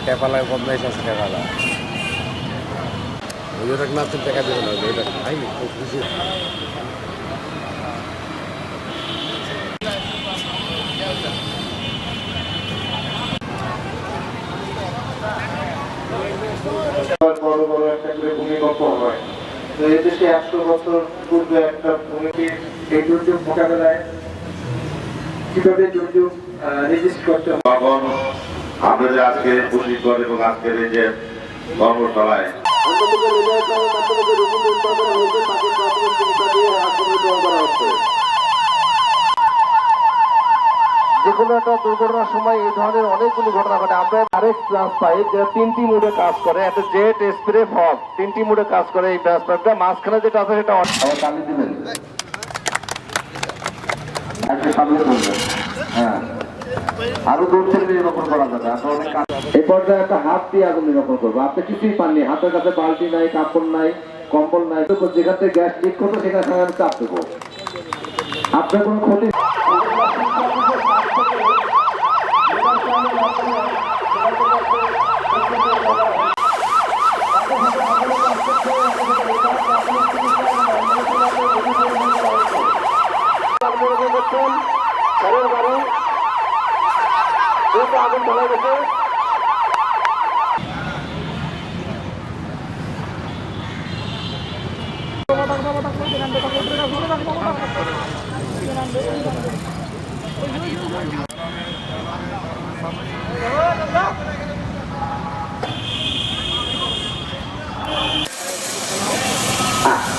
টেপালা বন্ধ হয়েছে টেপালা ওইটা না তো টাকা দেবে না ওইটা খাইনি খুব খুশি বড় বড় একটা করে ভূমিকম্প হয়। তো এই দেশে 100 বছর পূর্বে একটা ভূমির এই দুর্যোগ মোকাবেলায় কিভাবে দুর্যোগ রেজিস্ট করতে হয়। তখন আপনাদের আজকের প্রশিক্ষণ এবং আজকের এই যে কর্মশালায় যেকোনো একটা দুর্ঘটনার সময় এই ধরনের অনেকগুলো ঘটনা ঘটে। আমরা আরেক ট্রান্স পাইপ যেটা 3টি মোডে কাজ করে, একটা জেট, স্প্রে, ফগ 3টি মোডে কাজ করে। এই ট্রান্স পাইপটা মাঝখানে যেটা আছে সেটা চালিয়ে দিবেন, একটা সামনে ধরবেন। হ্যাঁ, আরো দূর থেকে নিরীক্ষণ করা যাবে। এই পর্যায়ে একটা হাত দিয়ে আগুন নিরীক্ষণ করবো। আপনি কিছুই পাননি, হাতের কাছে বালতি নাই, কাপড় নাই, কম্বল নাই, যেখান থেকে গ্যাস লিক করবো সেখানে আমি চাপ দেবো। আপনার কোনো ক্ষতি আগুন ধরা গেছে।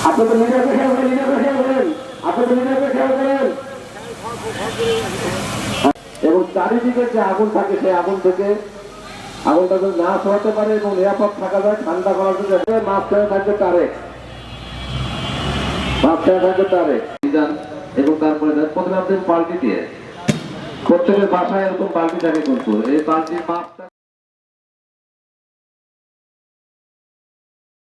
আপনাদের নিজেকে খেয়াল করেন, নিজেকে খেয়াল করেন, আপনাদের নিজেকে খেয়াল করেন। এবং চারিদিকে যে আগুন থাকে সেই আগুন থেকে আগুনটা যদি না ছড়াতে পারে এবং নিরাপদ থাকা যায়, ঠান্ডা করার জন্য মাঝখানে থাকবে তারে, মাঝখানে থাকবে তারে এবং তারপরে প্রথমে আপনি বালতি দিয়ে প্রত্যেকের বাসায় এরকম বালতি থাকে, কিন্তু এই বালতির মাপটা